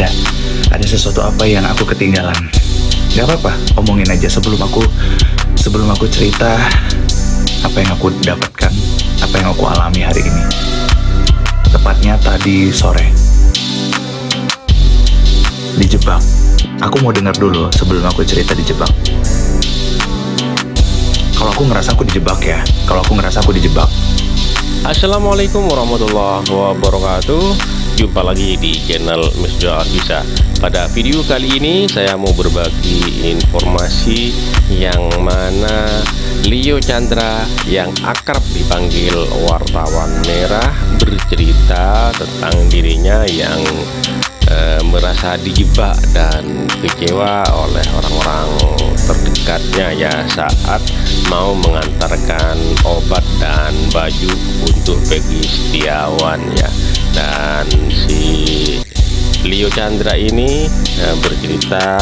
ada sesuatu apa yang aku ketinggalan. Gak apa-apa, omongin aja sebelum aku cerita apa yang aku dapatkan, apa yang aku alami hari ini. Tepatnya tadi sore dijebak. Aku mau dengar dulu sebelum aku cerita dijebak. Kalau aku ngerasa aku dijebak ya, Assalamualaikum warahmatullahi wabarakatuh. Jumpa lagi di channel Misjo Alvisa. Pada video kali ini saya mau berbagi informasi yang mana Leo Chandra yang akrab dipanggil wartawan merah bercerita tentang dirinya yang merasa dijebak dan kecewa oleh orang-orang terdekatnya ya saat mau mengantarkan obat dan baju untuk Peggy Setiawan ya. Dan si Leo Chandra ini bercerita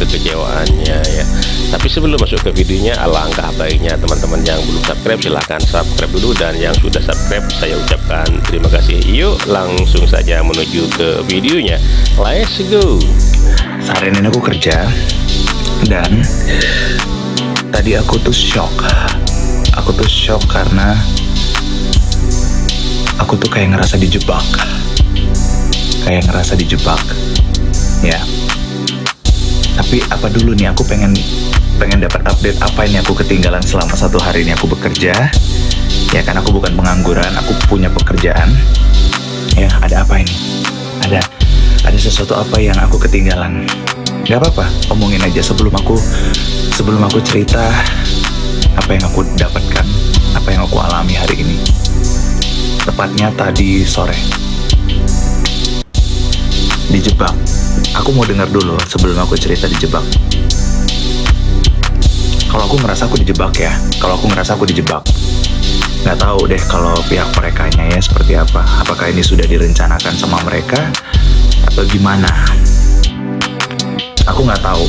kekecewaannya ya. Tapi sebelum masuk ke videonya, alangkah baiknya teman-teman yang belum subscribe silahkan subscribe dulu, dan yang sudah subscribe saya ucapkan terima kasih. Yuk langsung saja menuju ke videonya, let's go. Seharian ini aku kerja dan tadi aku tuh shock karena aku tuh kayak ngerasa dijebak ya. Tapi apa dulu nih, aku pengen dapat update apa ini aku ketinggalan selama 1 hari ini aku bekerja ya kan. Aku bukan pengangguran, aku punya pekerjaan ya. Ada apa ini, ada sesuatu apa yang aku ketinggalan. Gak apa-apa, omongin aja sebelum aku cerita apa yang aku dapatkan, apa yang aku alami hari ini. Tepatnya tadi sore dijebak. Aku mau dengar dulu sebelum aku cerita dijebak. Kalau aku ngerasa aku dijebak ya, nggak tahu deh kalau pihak merekanya ya seperti apa. Apakah ini sudah direncanakan sama mereka atau gimana? Aku nggak tahu.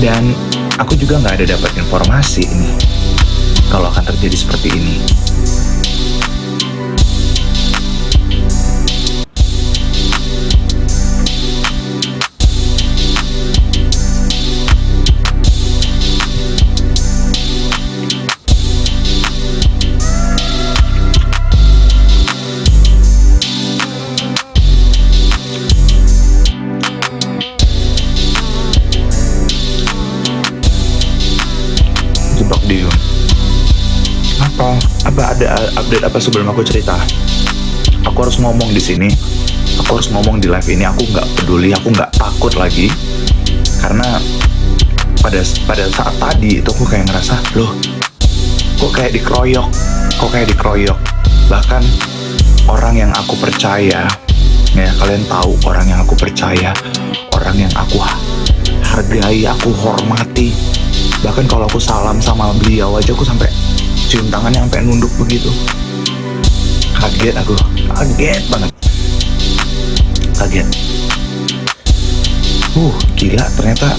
Dan aku juga nggak ada dapat informasi ini kalau akan terjadi seperti ini. Apa ada update apa sebelum aku cerita? Aku harus ngomong di sini, aku harus ngomong di live ini. Aku nggak peduli, aku nggak takut lagi, karena pada saat tadi itu aku kayak ngerasa, loh, kok kayak dikeroyok. Bahkan orang yang aku percaya ya, kalian tahu orang yang aku percaya, orang yang aku hargai, aku hormati. Bahkan kalau aku salam sama beliau aja aku sampai cium tangannya sampai nunduk begitu. Kaget banget. Gila, ternyata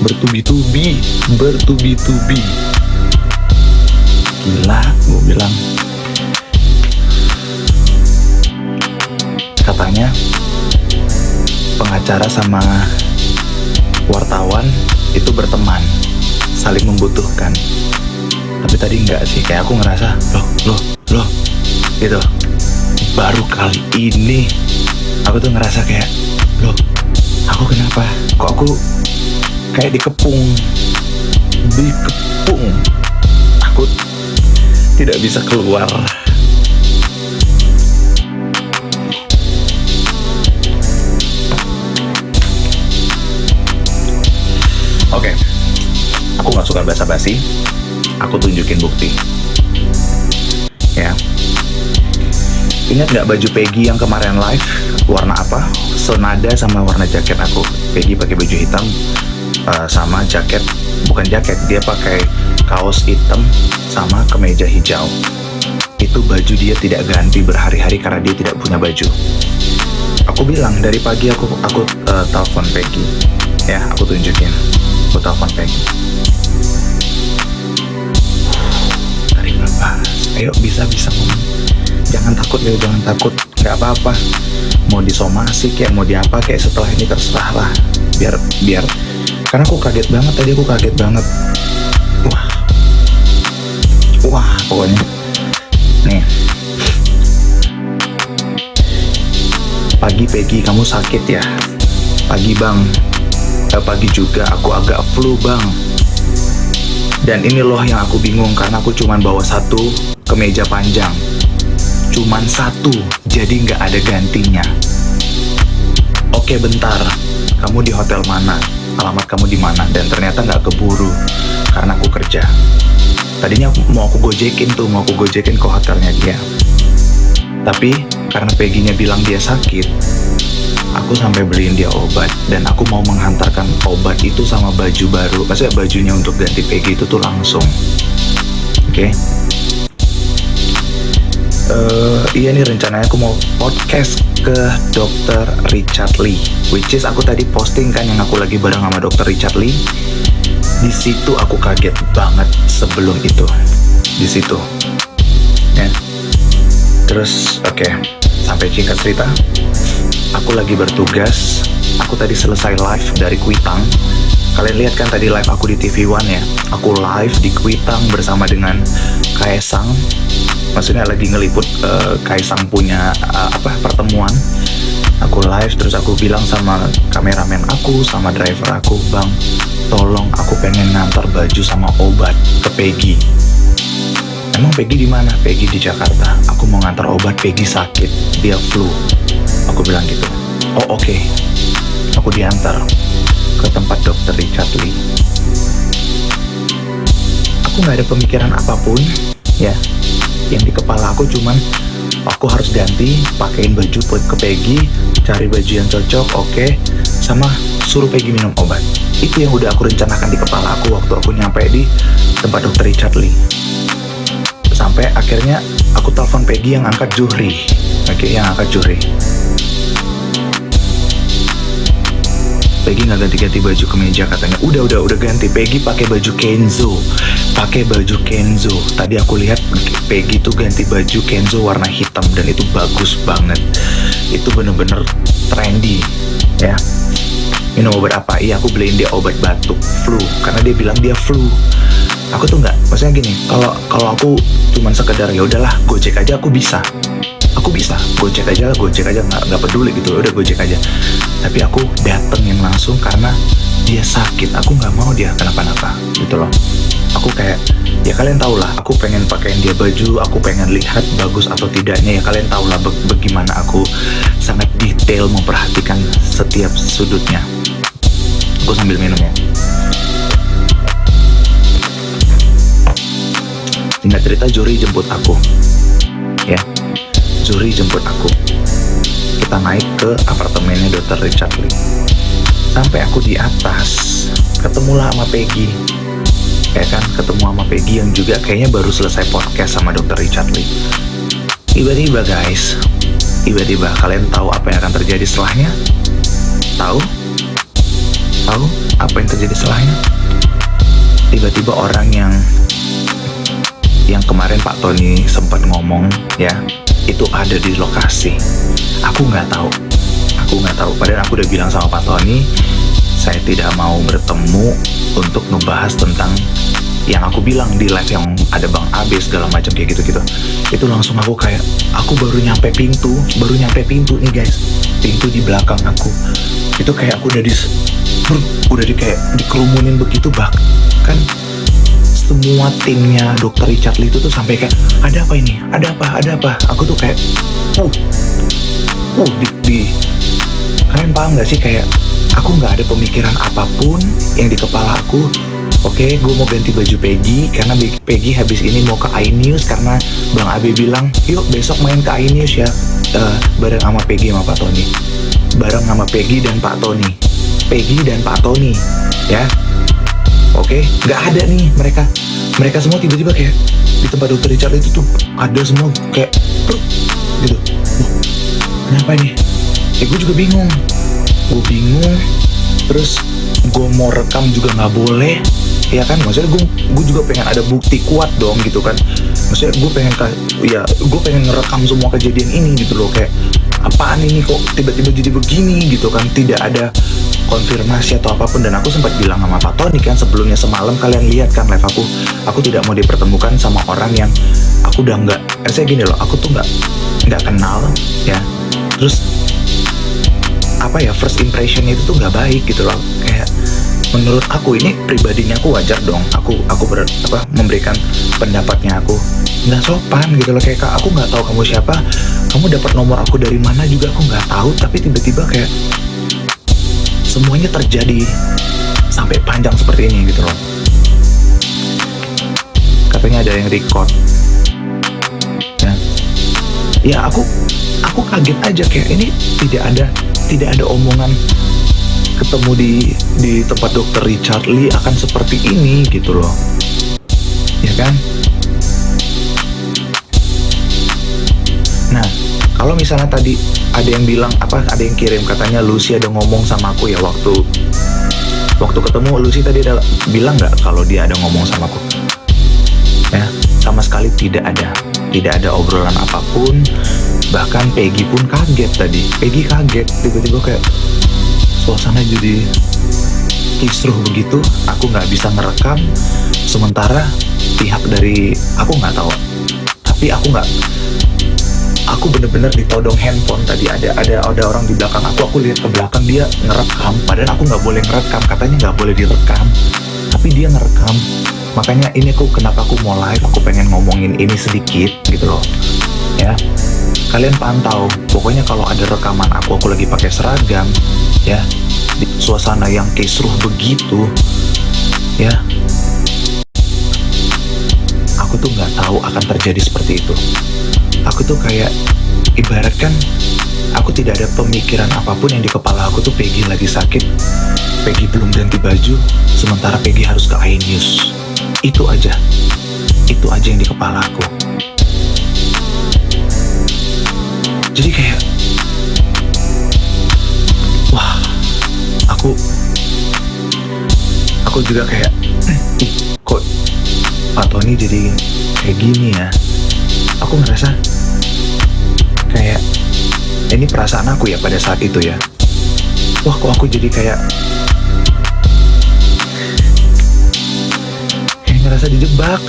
bertubi-tubi. Gila, gue bilang. Katanya pengacara sama wartawan itu berteman, saling membutuhkan. Tapi tadi enggak sih, kayak aku ngerasa loh gitu. Baru kali ini aku tuh ngerasa kayak, loh, aku kenapa kok aku kayak dikepung. Aku tidak bisa keluar. Oke. Aku gak suka basa-basi, aku tunjukin bukti ya. Ingat gak baju Peggy yang kemarin live warna apa? Senada sama warna jaket aku. Peggy pakai baju hitam sama jaket, bukan jaket, dia pakai kaos hitam sama kemeja hijau. Itu baju dia tidak ganti berhari-hari karena dia tidak punya baju. Aku bilang dari pagi aku telepon Peggy ya, aku tunjukin, aku telepon Peggy. Tarik nafas, ayo bisa ngomong. Jangan takut ya, jangan takut. nggak apa-apa, mau disomasi kayak mau diapa kayak setelah ini terserah lah, biar karena aku kaget banget tadi, wah pokoknya nih. Pagi Peggy, kamu sakit ya? Pagi bang, pagi juga aku agak flu bang. Dan ini loh yang aku bingung, karena aku cuman bawa satu kemeja panjang, cuman satu, jadi nggak ada gantinya. Oke bentar, kamu di hotel mana? Alamat kamu di mana? Dan ternyata nggak keburu karena aku kerja. Tadinya mau aku gojekin ke hotelnya dia, tapi karena Peggy-nya bilang dia sakit, aku sampai beliin dia obat. Dan aku mau menghantarkan obat itu sama baju baru, maksudnya bajunya untuk ganti Peggy itu tuh langsung. Oke. Iya nih rencananya aku mau podcast ke Dr. Richard Lee, which is aku tadi posting kan yang aku lagi bareng sama Dr. Richard Lee. Di situ aku kaget banget sebelum itu, di situ. Ya. Terus oke, sampai singkat cerita, aku lagi bertugas. Aku tadi selesai live dari Kuitang. Kalian lihat kan tadi live aku di TV One ya. Aku live di Kuitang bersama dengan Kaesang. Maksudnya lagi ngeliput Kaesang punya pertemuan. Aku live terus aku bilang sama kameramen aku, sama driver aku, bang, tolong aku pengen ngantar baju sama obat ke Peggy. Emang Peggy di mana? Peggy di Jakarta. Aku mau ngantar obat, Peggy sakit, dia flu. Aku bilang gitu. Oh oke. Aku diantar ke tempat Dr. Richard Lee. Aku nggak ada pemikiran apapun, ya. Yang di kepala aku cuman aku harus ganti, pakein baju buat ke Peggy, cari baju yang cocok, oke, sama suruh Peggy minum obat. Itu yang udah aku rencanakan di kepala aku waktu aku nyampe di tempat Dr. Richard Lee. Sampai akhirnya aku telepon Peggy, yang angkat Juhri. Oke, yang angkat Juhri. Peggy nggak ganti-ganti baju kemeja katanya. Udah ganti. Peggy pakai baju Kenzo. Tadi aku lihat Peggy tuh ganti baju Kenzo warna hitam dan itu bagus banget. Itu bener-bener trendy, ya. Minum obat apa? Iya, aku beliin dia obat batuk, flu, karena dia bilang dia flu. Aku tuh nggak, maksudnya gini, kalau aku cuman sekedar ya udahlah gojek aja, aku bisa gojek aja nggak peduli gitu, udah gojek aja. Tapi aku datengin langsung karena dia sakit, aku nggak mau dia kenapa-napa gitu loh. Aku kayak, ya kalian tau lah, aku pengen pakein dia baju, aku pengen lihat bagus atau tidaknya, ya kalian tau lah bagaimana aku sangat detail memperhatikan setiap sudutnya. Aku sambil minum ya. Singkat cerita, Juri jemput aku, ya. Juri jemput aku. Kita naik ke apartemennya Dr. Richard Lee. Sampai aku di atas, ketemulah sama Peggy. Ya kan, ketemu sama Peggy yang juga kayaknya baru selesai podcast sama Dr. Richard Lee. Tiba-tiba guys, kalian tahu apa yang akan terjadi setelahnya? Tahu apa yang terjadi setelahnya? Tiba-tiba orang yang kemarin Pak Tony sempat ngomong, ya, itu ada di lokasi. Aku nggak tahu. Padahal aku udah bilang sama Pak Tony, saya tidak mau bertemu untuk ngebahas tentang yang aku bilang di live yang ada Bang Abe segala macam kayak gitu-gitu. Itu langsung aku kayak, aku baru nyampe pintu nih guys. Pintu di belakang aku. Itu kayak aku udah kayak dikerumunin begitu, bahkan semua timnya Dr. Richard Lee itu tuh sampai kayak, ada apa ini? Ada apa? Aku tuh kayak, kalian paham gak sih, kayak aku gak ada pemikiran apapun yang di kepala aku. Oke, gue mau ganti baju Peggy karena Peggy habis ini mau ke iNews karena Bang Abe bilang, yuk besok main ke iNews ya, bareng sama Peggy sama Pak Tony. Bareng sama Peggy dan Pak Tony, ya. Oke, nggak ada nih mereka semua tiba-tiba kayak di tempat Dr. Richard itu tuh ada semua kayak gitu. Kenapa nih? Gue juga bingung. Terus gue mau rekam juga nggak boleh, ya kan, maksudnya gue juga pengen ada bukti kuat dong gitu kan. Maksudnya gue pengen ngerekam semua kejadian ini gitu loh, kayak apaan ini kok tiba-tiba jadi begini gitu kan, tidak ada konfirmasi atau apapun. Dan aku sempat bilang sama Pak Tony kan sebelumnya, semalam kalian lihat kan live aku tidak mau dipertemukan sama orang yang aku udah saya gini loh, aku tuh nggak kenal ya, terus apa ya, first impression itu tuh nggak baik gitu loh. Kayak menurut aku ini pribadinya aku wajar dong, aku memberikan pendapatnya, aku nggak sopan gitu loh. Kayak aku nggak tahu kamu siapa, kamu dapat nomor aku dari mana juga aku nggak tahu, tapi tiba-tiba kayak semuanya terjadi sampai panjang seperti ini gitu loh. Katanya ada yang record ya aku kaget aja, kayak ini tidak ada omongan ketemu di tempat dokter Richard Lee akan seperti ini gitu loh, ya kan. Nah, kalau misalnya tadi ada yang bilang ada yang kirim katanya Lucy ada ngomong sama aku ya, waktu ketemu Lucy tadi ada bilang nggak kalau dia ada ngomong sama aku? Ya, sama sekali tidak ada obrolan apapun. Bahkan Peggy pun kaget tadi. Peggy kaget, tiba-tiba kayak suasana jadi kisruh begitu. Aku nggak bisa ngerekam, sementara pihak dari aku nggak tahu. Tapi aku bener-bener ditodong handphone tadi. Ada orang di belakang aku lihat ke belakang, dia ngerekam. Padahal aku nggak boleh ngerekam, katanya nggak boleh direkam. Tapi dia ngerekam. Makanya ini kenapa aku mau live, aku pengen ngomongin ini sedikit gitu loh. Ya, kalian pantau. Pokoknya kalau ada rekaman aku lagi pakai seragam, ya, di suasana yang kisruh begitu, ya, aku tuh nggak tahu akan terjadi seperti itu. Aku tuh kayak ibaratkan aku tidak ada pemikiran apapun yang di kepala aku tuh Peggy lagi sakit, Peggy belum ganti baju, sementara Peggy harus ke iNews. Itu aja yang di kepala aku. Jadi kayak wah, aku juga kayak kok Pak Tony jadi kayak gini ya. Aku ngerasa kayak ini perasaan aku ya pada saat itu ya. Wah, kok aku jadi kayak ngerasa dijebak.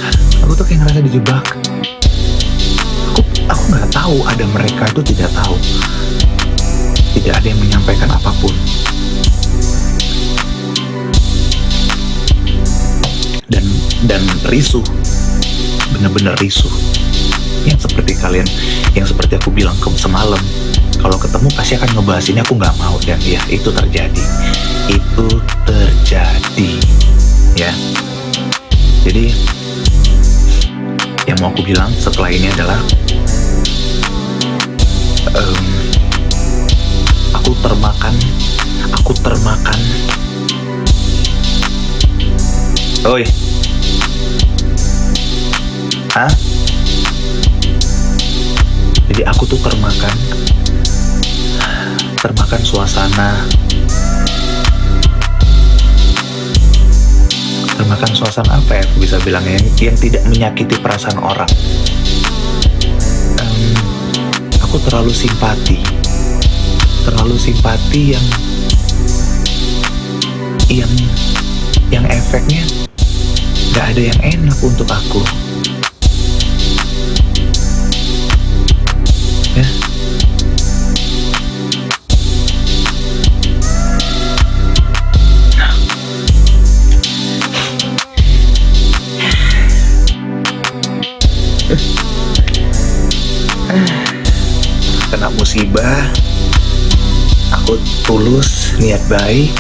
Aku tuh kayak ngerasa dijebak. Aku nggak tahu, ada mereka itu tidak tahu, tidak ada yang menyampaikan apapun. Dan risuh, bener-bener risuh. Yang seperti aku bilang semalam, kalau ketemu pasti akan ngebahas ini, aku nggak mau. Dan ya, itu terjadi, ya. Jadi yang mau aku bilang setelah ini adalah aku termakan. Oi, jadi aku tuh termakan suasana apa ya aku bisa bilang, yang tidak menyakiti perasaan orang. Aku terlalu simpati yang efeknya gak ada yang enak untuk aku ya. Kena musibah, aku tulus, niat baik,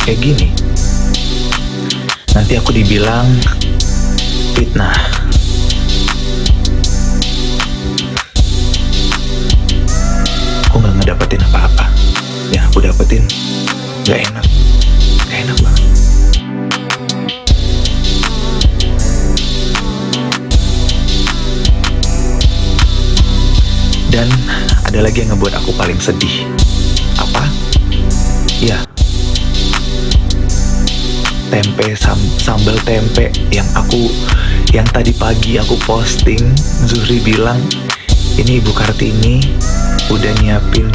kayak gini. Nanti aku dibilang fitnah. Aku gak ngedapetin apa-apa. Yang aku dapetin gak enak banget. Dan ada lagi yang ngebuat aku paling sedih. Apa? Ya, sambal tempe yang tadi pagi aku posting. Zuhri bilang ini Ibu Kartini udah nyiapin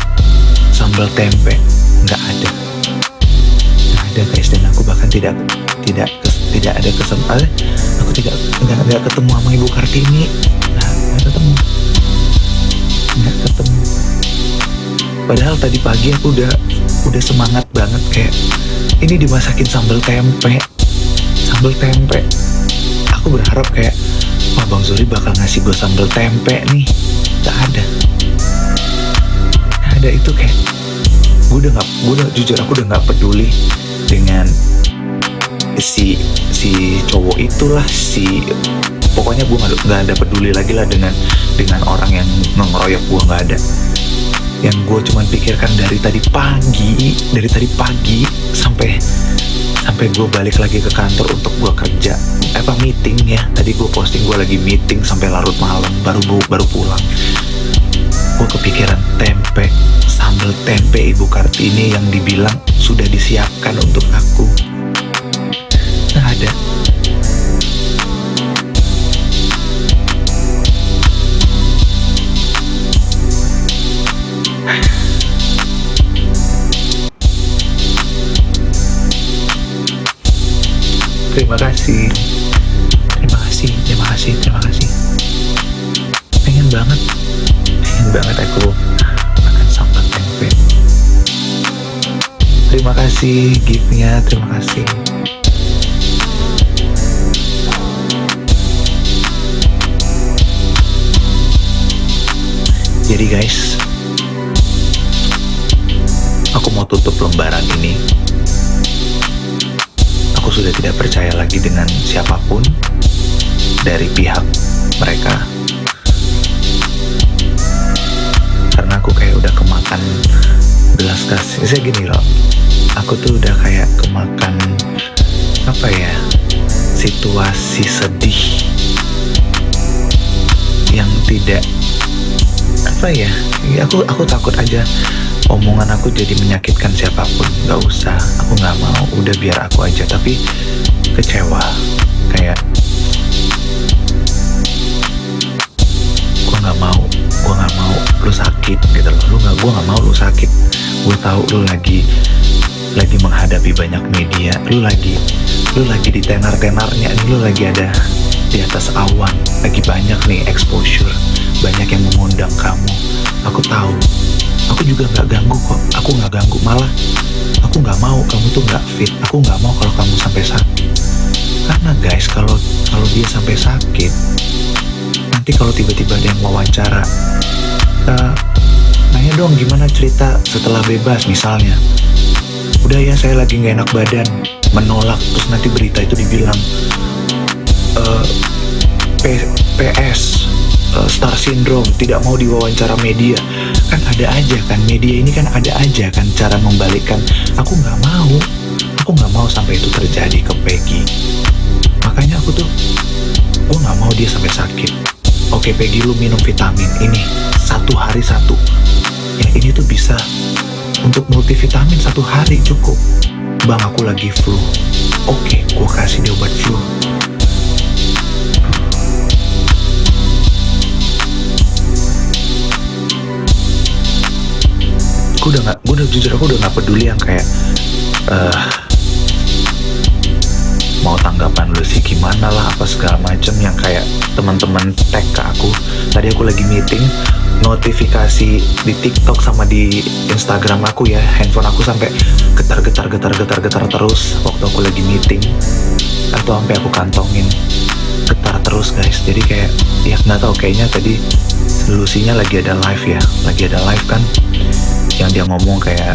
sambal tempe. Nggak ada guys, dan aku bahkan tidak ada kesempatan. Aku nggak ketemu sama Ibu Kartini. Nggak ketemu. Padahal tadi pagi aku udah semangat banget, kayak ini dimasakin sambal tempe. Aku berharap kayak, wah Bang Zuri bakal ngasih gue sambal tempe nih. Gak ada. Itu kayak jujur aku udah nggak peduli dengan si cowok itulah, pokoknya gue nggak ada peduli lagi lah dengan orang yang ngeroyok gue, nggak ada. Yang gue cuman pikirkan dari tadi pagi sampai gue balik lagi ke kantor untuk gue kerja meeting ya. Tadi gue posting gue lagi meeting sampai larut malam, baru pulang. Gue kepikiran sambal tempe Ibu Kartini yang dibilang sudah disiapkan untuk aku. Nggak ada. Terima kasih. Pengen banget aku makan sambal tempe. Terima kasih gift-nya, terima kasih. Jadi guys, aku mau tutup lembaran ini. Aku sudah tidak percaya lagi dengan siapapun dari pihak mereka, karena aku kayak udah kemakan belas kasih. Saya gini loh, aku tuh udah kayak kemakan situasi sedih yang tidak aku takut aja omongan aku jadi menyakitkan siapapun. Gak usah, aku gak mau, udah biar aku aja. Tapi kecewa, kayak gue gak mau lu sakit gitu loh. Gue gak mau lu sakit. Gue tahu lu lagi menghadapi banyak media, lu lagi di tenar-tenarnya nih, lu lagi ada di atas awan, lagi banyak nih exposure, banyak yang mengundang kamu. Aku tahu, aku juga nggak ganggu kok. Aku nggak ganggu, malah aku nggak mau kamu tuh nggak fit. Aku nggak mau kalau kamu sampai sakit. Karena guys, kalau dia sampai sakit, nanti kalau tiba-tiba ada yang wawancara, nanya dong gimana cerita setelah bebas misalnya. Udah ya, saya lagi nggak enak badan, menolak, terus nanti berita itu dibilang PS star syndrome, tidak mau diwawancara media. Kan ada aja kan, media ini kan ada aja kan cara membalikkan. Aku nggak mau sampai itu terjadi ke Peggy. Makanya gue nggak mau dia sampai sakit. Oke Peggy, lu minum vitamin ini 1 hari 1 ya, ini tuh bisa untuk multivitamin 1 hari cukup. Bang, aku lagi flu. Oke, gue kasih dia obat flu. Aku udah nggak peduli yang kayak mau tanggapan lu sih gimana lah, apa segala macem, yang kayak teman-teman tag ke aku. Tadi aku lagi meeting, notifikasi di TikTok sama di Instagram aku ya, handphone aku sampai getar terus waktu aku lagi meeting, atau sampai aku kantongin getar terus guys. Jadi kayak ya nggak tahu, kayaknya tadi Lucy-nya lagi ada live kan, yang dia ngomong kayak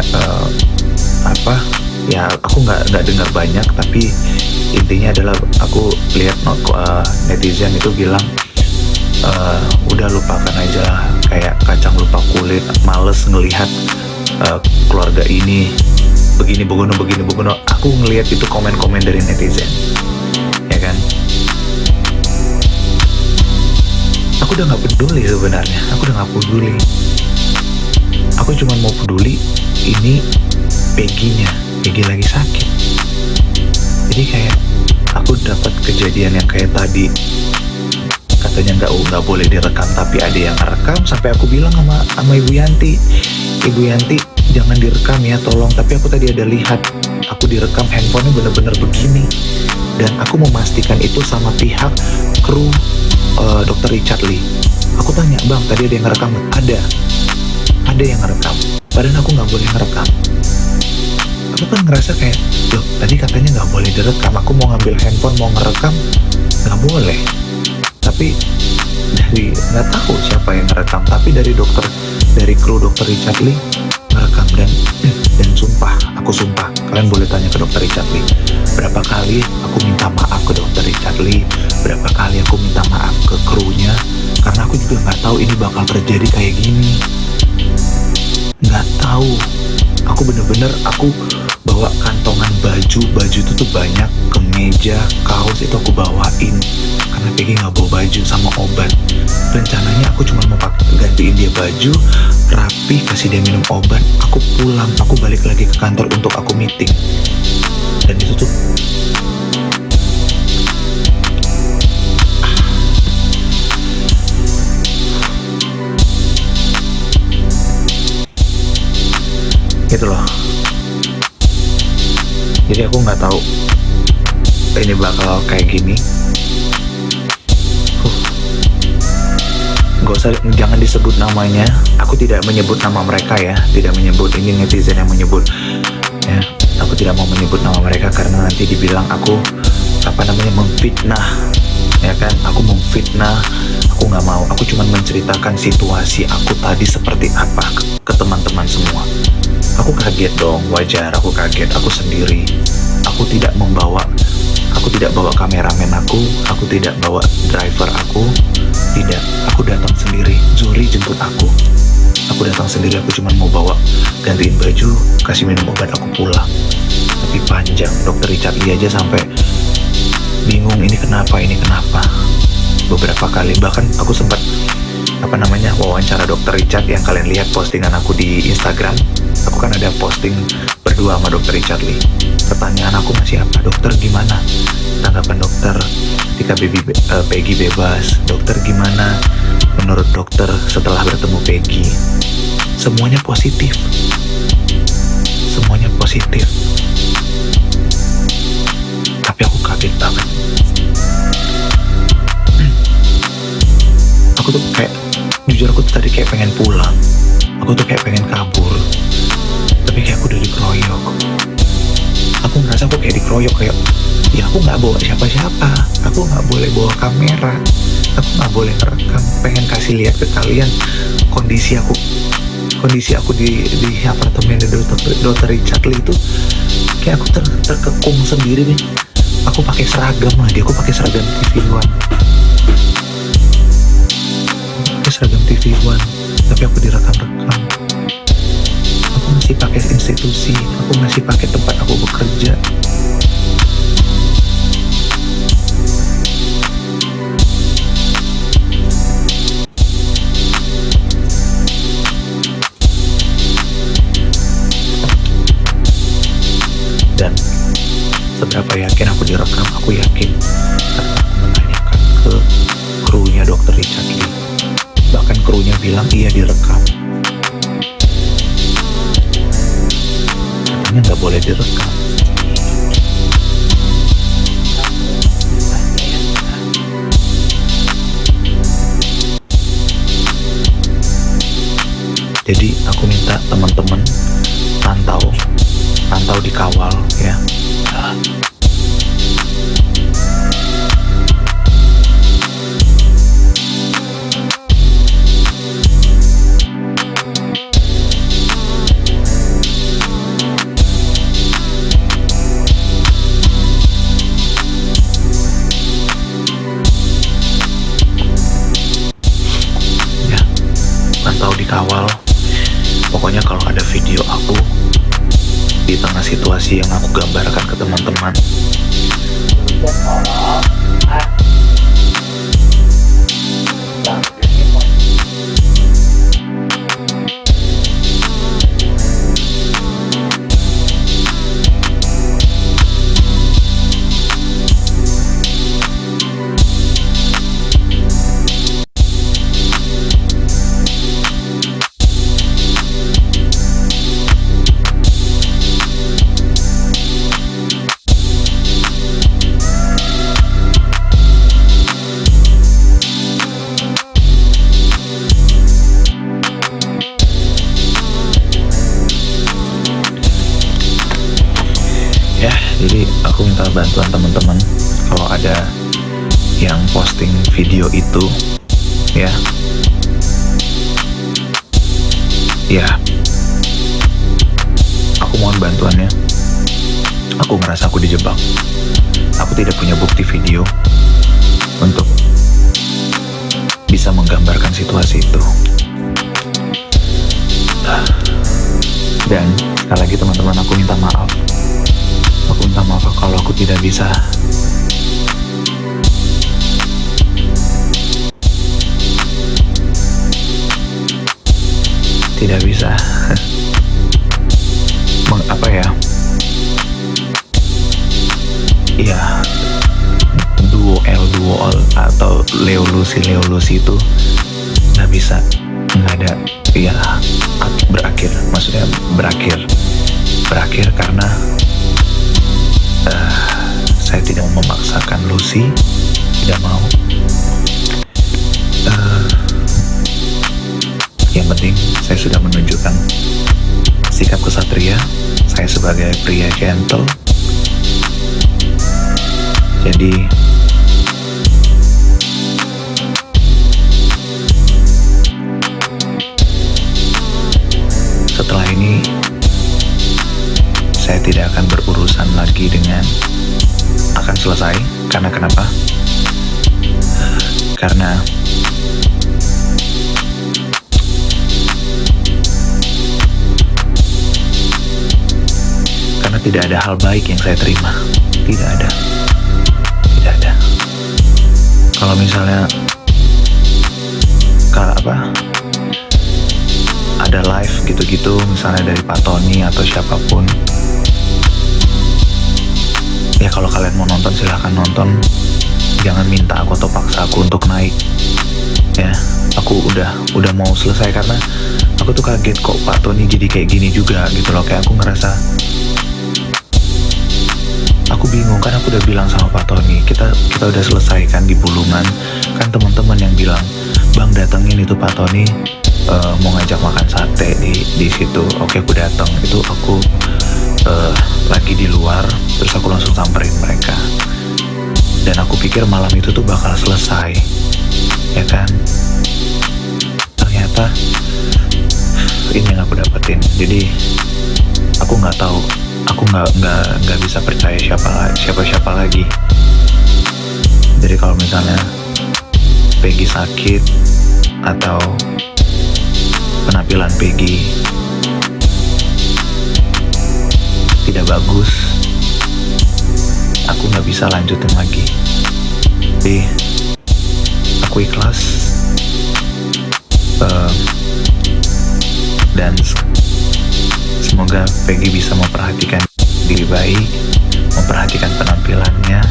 ya aku nggak dengar banyak, tapi intinya adalah aku lihat netizen itu bilang udah lupakan aja lah, kayak kacang lupa kulit, males ngelihat keluarga ini begini begono. Aku ngelihat itu komen-komen dari netizen, ya kan. Aku udah nggak peduli sebenarnya, aku cuma mau peduli ini Peggy lagi sakit. Jadi kayak aku dapat kejadian yang kayak tadi, katanya nggak boleh direkam, tapi ada yang ngerekam. Sampai aku bilang sama Ibu Yanti jangan direkam ya tolong. Tapi aku tadi ada lihat, aku direkam, handphonenya bener-bener begini. Dan aku memastikan itu sama pihak kru Dr. Richard Lee. Aku tanya, bang tadi ada yang ngerekam? Ada yang ngerekam, padahal aku nggak boleh ngerekam. Aku kan ngerasa kayak, loh tadi katanya nggak boleh direkam, aku mau ngambil handphone mau ngerekam nggak boleh. Tapi dari nggak tahu siapa yang ngerekam, tapi dari kru Dr. Richard Lee ngerekam. Dan aku sumpah, kalian boleh tanya ke Dr. Richard Lee, berapa kali aku minta maaf ke Dr. Richard Lee, berapa kali aku minta maaf ke krunya, karena aku juga nggak tahu ini bakal terjadi kayak gini. Nggak tahu. Aku bener-bener, aku bawa kantongan baju itu tuh banyak, kemeja, kaos itu aku bawain karena Peggy nggak bawa baju sama obat. Rencananya aku cuma mau gantiin dia baju, rapi, kasih dia minum obat, aku pulang, aku balik lagi ke kantor untuk aku meeting. Dan itu tuh gitu loh. Jadi aku nggak tahu ini bakal kayak gini. Jangan disebut namanya. Aku tidak menyebut nama mereka ya, tidak menyebut, ini netizen yang menyebut ya. Aku tidak mau menyebut nama mereka karena nanti dibilang aku memfitnah ya kan. Aku memfitnah, aku nggak mau. Aku cuma menceritakan situasi aku tadi seperti apa ke teman-teman semua. Aku kaget dong, wajar aku kaget, aku sendiri. Aku tidak bawa kameramen aku tidak bawa driver aku, tidak. Aku datang sendiri, Zuri jemput aku datang sendiri, aku cuma mau bawa, gantiin baju, kasih minum obat, aku pulang. Tapi panjang, Dr. Richard Lee aja sampai bingung, ini kenapa. Beberapa kali, bahkan aku sempat wawancara Dr. Richard yang kalian lihat postingan aku di Instagram. Aku kan ada posting berdua sama Dr. Richard Lee. Pertanyaan aku masih apa? Dokter gimana tanggapan dokter ketika Peggy bebas? Dokter gimana menurut dokter setelah bertemu Peggy? Semuanya positif. Tapi aku kaget banget. Aku tuh kayak, jujur aku tuh tadi kayak pengen pulang. Aku tuh kayak pengen kabur. Tapi kayak aku udah dikeroyok. Aku ngerasa aku kayak dikeroyok, kayak ya aku nggak bawa siapa-siapa, aku nggak boleh bawa kamera, aku nggak boleh ngerekam. Pengen kasih lihat ke kalian kondisi aku di apartemen Dr. Richard Lee itu kayak aku terkekung sendiri nih. Aku pakai seragam lagi, aku pakai seragam TV One, tapi aku direkam-rekam. Aku masih pakai institusi, aku masih pakai tempat aku bekerja. Dan seberapa yakin aku direkam, aku yakin karena aku menanyakan ke krunya Dr. Richard Lee. Bahkan krunya bilang iya direkam. Katanya nggak boleh direkam. Jadi aku minta teman-teman pantau dikawal ya. Dikawal. Pokoknya kalau ada video aku di tengah situasi yang aku gambarkan ke teman-teman, aku minta bantuan teman-teman kalau ada yang posting video itu, ya aku mohon bantuannya. Aku ngerasa aku dijebak. Aku tidak punya bukti video untuk bisa menggambarkan situasi itu. Dan sekali lagi teman-teman, aku minta maaf. Aku minta maaf kalau aku tidak bisa duo L atau Leo Lucy itu nggak bisa, nggak ada berakhir. Maksudnya berakhir karena saya tidak mau memaksakan Lucy, tidak mau. Yang penting saya sudah menunjukkan sikap kesatria saya sebagai pria gentle. Jadi setelah ini saya tidak akan berurusan lagi dengan akan selesai. Karena kenapa? Karena tidak ada hal baik yang saya terima. Tidak ada. Kalau misalnya ada live gitu-gitu, misalnya dari Pak Tony atau siapapun, ya kalau kalian mau nonton silahkan nonton. Jangan minta aku atau paksa aku untuk naik. Ya, aku udah mau selesai karena aku tuh kaget kok Pak Tony jadi kayak gini juga gitu loh. Kayak aku ngerasa, aku bingung kan. Aku udah bilang sama Pak Tony, kita udah selesai kan di Bulungan. Kan teman-teman yang bilang, Bang datengin itu Pak Tony, mau ngajak makan sate di situ. Oke, aku datang. Itu aku lagi di luar, terus aku langsung samperin mereka. Dan aku pikir malam itu tuh bakal selesai, ya kan? Ternyata ini yang aku dapetin. Jadi aku nggak tahu. Aku nggak bisa percaya siapa lagi. Jadi kalau misalnya Peggy sakit atau penampilan Peggy tidak bagus, aku nggak bisa lanjutin lagi. Jadi aku ikhlas, dan semoga Peggy bisa memperhatikan diri baik, memperhatikan penampilannya.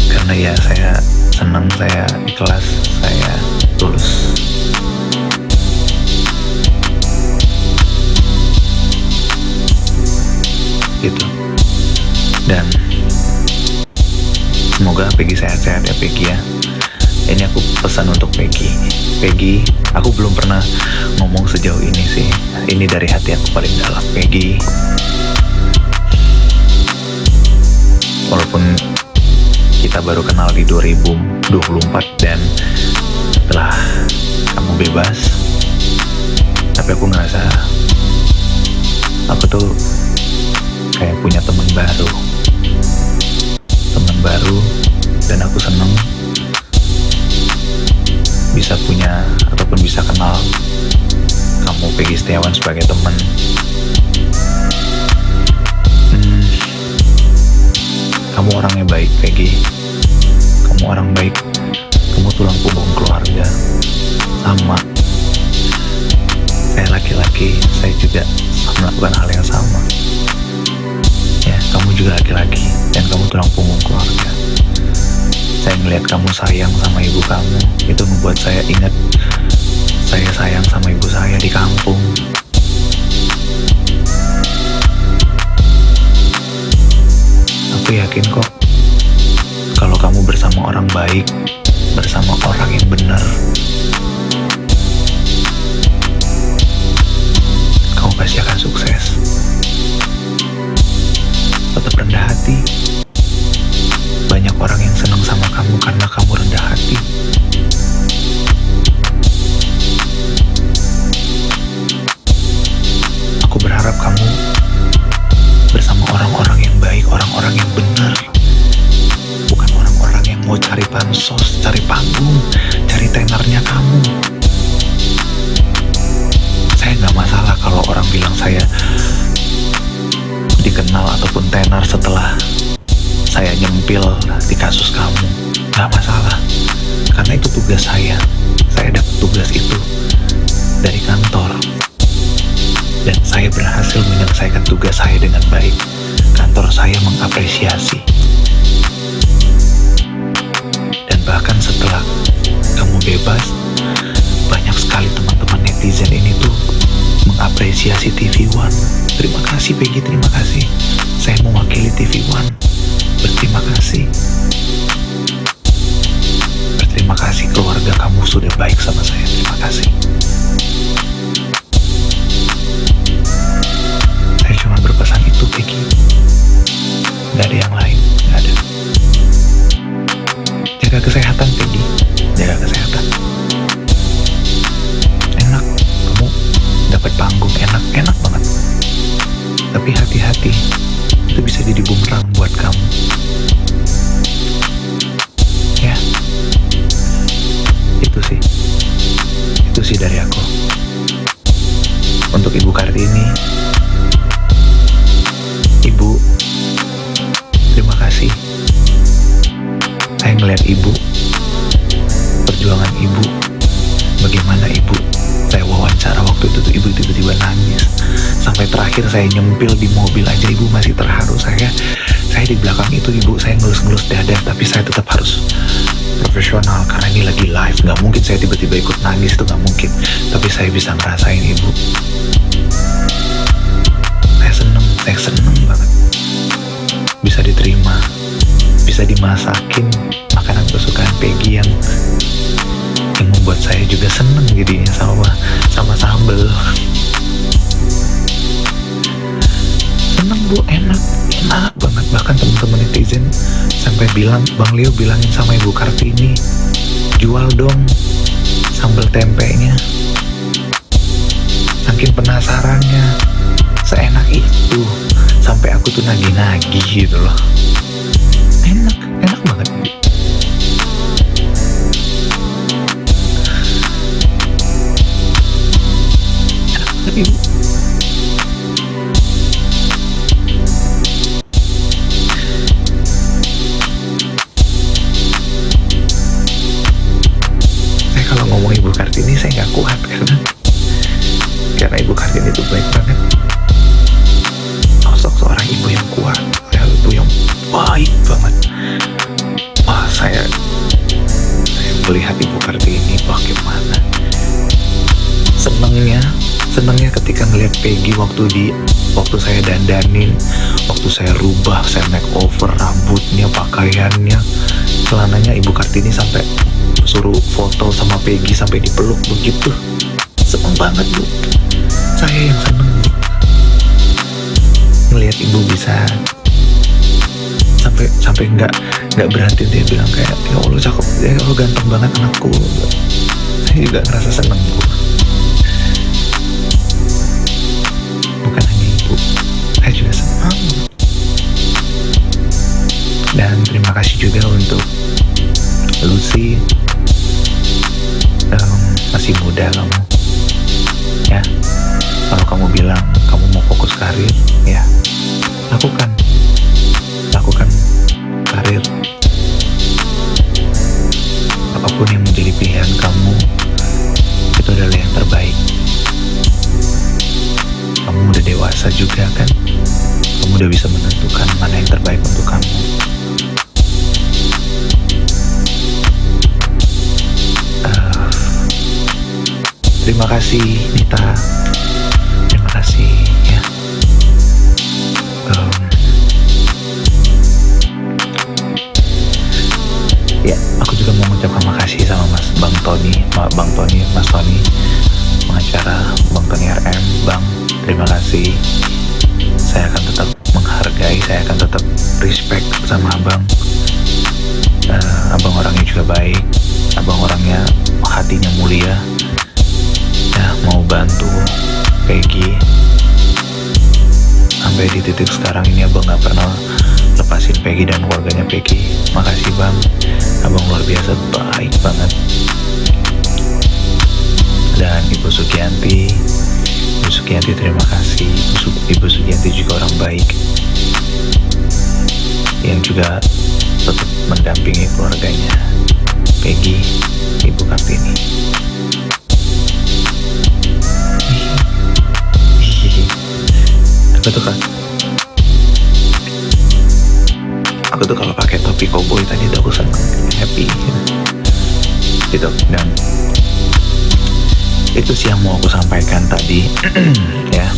Karena ya saya senang, saya ikhlas, saya tulus. Gitu. Dan semoga Peggy sehat-sehat ya Peggy ya. Ini aku pesan untuk Peggy. Peggy, aku belum pernah ngomong sejauh ini sih. Ini dari hati aku paling dalam. Peggy, walaupun kita baru kenal di 2024 dan setelah kamu bebas, tapi aku ngerasa aku tuh kayak punya teman baru, dan aku seneng bisa punya ataupun bisa kenal kamu Peggy Setiawan sebagai teman. Kamu orangnya baik Peggy, kamu orang baik, kamu tulang punggung keluarga. Sama, saya laki-laki, saya juga melakukan hal yang sama. Ya, kamu juga laki-laki dan kamu tulang punggung keluarga. Saya ngelihat kamu sayang sama ibu kamu, itu membuat saya ingat saya sayang sama ibu saya di kampung. Aku yakin kok, kalau kamu bersama orang baik, bersama orang yang benar, kamu pasti akan sukses. bersikap rendah hati. Banyak orang yang senang sama kamu karena kamu rendah hati. Aku berharap kamu bersama orang-orang yang baik, orang-orang yang benar. Bukan orang-orang yang mau cari pansos, cari panggung, cari tenornya kamu. Saya gak masalah kalau orang bilang saya dikenal ataupun tenar setelah saya nyempil di kasus kamu. Gak masalah, karena itu tugas saya. Saya dapat tugas itu dari kantor, dan saya berhasil menyelesaikan tugas saya dengan baik. Kantor saya mengapresiasi. Dan bahkan setelah kamu bebas, banyak sekali teman-teman netizen ini tuh mengapresiasi TV One. Terima kasih Peggy, terima kasih. Saya mewakili TV One. Berterima kasih. Berterima kasih keluarga kamu sudah baik sama saya. Terima kasih. Saya cuma berpesan itu, Peggy. Gak ada yang lain, gak ada. Jaga kesehatan, Peggy. Jaga kesehatan. Enak, kamu dapat panggung, enak banget. Tapi hati-hati, itu bisa jadi bumerang buat kamu. Ya, itu sih dari aku. Untuk Ibu Kartini, Ibu, terima kasih. Saya ngeliat Ibu, perjuangan Ibu, bagaimana Ibu. Saya wawancara waktu itu tuh Ibu tiba-tiba nangis. Sampai terakhir saya nyempil di mobil aja Ibu masih terharu. Saya di belakang itu Ibu, saya ngelus-ngelus dada, tapi saya tetap harus profesional karena ini lagi live. Gak mungkin saya tiba-tiba ikut nangis, itu gak mungkin. Tapi saya bisa ngerasain Ibu. Saya seneng banget bisa diterima, bisa dimasakin makanan kesukaan Peggy yang membuat saya juga seneng jadinya sama sambel. Seneng Bu, enak banget. Bahkan teman-teman netizen sampai bilang, Bang Leo bilangin sama Ibu Kartini, jual dong sambal tempenya. Saking penasarannya, seenak itu, sampai aku tuh nagih-nagih gitu loh. Enak banget Bu. Enak banget Ibu. Saya kalau ngomong Ibu Kartini saya nggak kuat karena Ibu Kartini itu baik banget. Sosok seorang ibu yang kuat, ibu yang baik banget. Wah, saya melihat Ibu Kartini bagaimana senangnya ketika ngelihat Peggy waktu saya dandanin, waktu saya rubah, saya make over rambutnya, pakaiannya, celananya. Ibu Kartini sampai suruh foto sama Peggy sampai dipeluk begitu. Seneng banget Bu. Saya yang seneng Bu. Ngelihat Ibu bisa sampai nggak berhenti dia bilang kayak, ya Allah cakep, ya Allah ganteng banget anakku. Saya juga ngerasa seneng Bu. Bukan hanya Ibu, saya juga senang. Dan terima kasih juga untuk Lucy. Masih muda kamu, ya. Kalau kamu bilang kamu mau fokus karir, ya lakukan karir. Apapun yang menjadi pilihan kamu, itu adalah yang terbaik. Kamu udah dewasa juga kan, kamu udah bisa menentukan mana yang terbaik untuk kamu. Terima kasih Nita, terima kasih ya. Ya, aku juga mau mengucapkan makasih sama Mas Tony, pengacara Bang Tony RM. Bang, terima kasih. Saya akan tetap menghargai hargai, saya akan tetap respect sama abang. Abang orangnya juga baik, abang orangnya hatinya mulia, ya mau bantu Peggy sampai di titik sekarang ini. Abang gak pernah lepasin Peggy dan keluarganya Peggy. Makasih bang, abang luar biasa baik banget. Dan Ibu Sugianti terima kasih. Ibu Sugianti juga orang baik yang juga tetap mendampingi keluarganya Peggy, Ibu Kartini. Aku tuh kalau pakai topi cowboy tadi tuh aku seneng, happy gitu. Dan itu sih yang mau aku sampaikan tadi. Ya,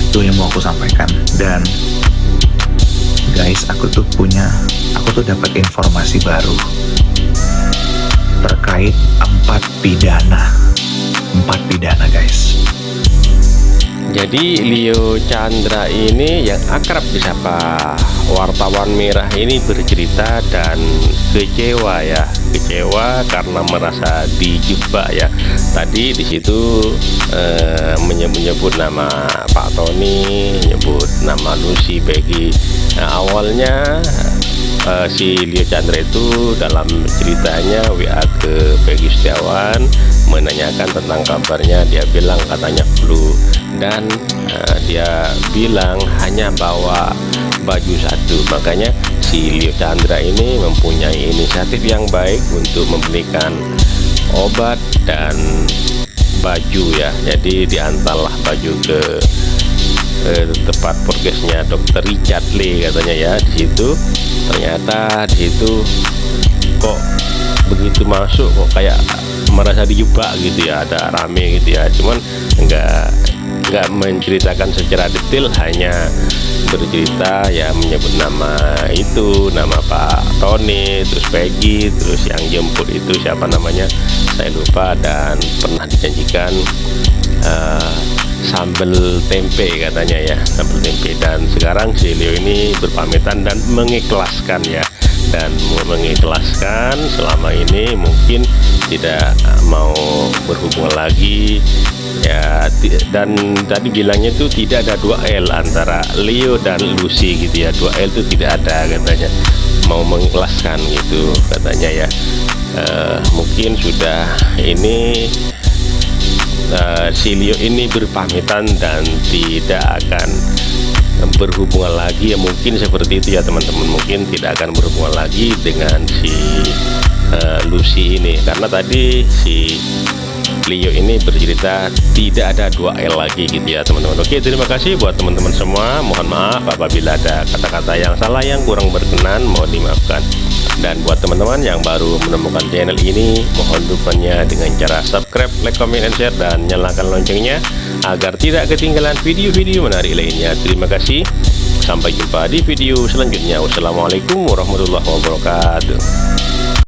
itu yang mau aku sampaikan. Dan guys, aku tuh dapat informasi baru terkait 4 pidana guys. Jadi Leo Chandra ini yang akrab disapa wartawan merah ini bercerita dan kecewa karena merasa dijebak ya. Tadi di situ menyebut nama Pak Tony, menyebut nama Lucy, Peggy. Awalnya si Leo Chandra itu dalam ceritanya WA ke Peggy Setiawan menanyakan tentang kabarnya. Dia bilang katanya flu, dan dia bilang hanya bawa baju satu. Makanya si Leo Chandra ini mempunyai inisiatif yang baik untuk membelikan obat dan baju ya. Jadi diantarlah baju ke tempat podcastnya Dr. Richard Lee katanya ya. Di situ ternyata kok begitu masuk kok kayak merasa dijebak gitu ya, ada rame gitu ya. Cuman nggak menceritakan secara detail, hanya bercerita ya, menyebut nama Pak Tony, terus Peggy, terus yang jemput itu siapa namanya saya lupa, dan pernah dijanjikan sambal tempe katanya ya, sambal tempe. Dan sekarang si Leo ini berpamitan dan mengikhlaskan ya, dan mengikhlaskan selama ini mungkin tidak mau berhubungan lagi ya. Dan tadi bilangnya itu tidak ada 2L antara Leo dan Lucy gitu ya, 2L itu tidak ada katanya, mau mengikhlaskan gitu katanya ya. Mungkin sudah ini si Leo ini berpamitan dan tidak akan berhubungan lagi ya, mungkin seperti itu ya teman-teman. Mungkin tidak akan berhubungan lagi dengan si Lucy ini, karena tadi si Leo ini bercerita tidak ada 2L lagi gitu ya teman-teman. Oke, terima kasih buat teman-teman semua. Mohon maaf apabila ada kata-kata yang salah, yang kurang berkenan, mohon dimaafkan. Dan buat teman-teman yang baru menemukan channel ini, mohon dukungannya dengan cara subscribe, like, comment, and share, dan nyalakan loncengnya agar tidak ketinggalan video-video menarik lainnya. Terima kasih, sampai jumpa di video selanjutnya. Wassalamualaikum warahmatullahi wabarakatuh.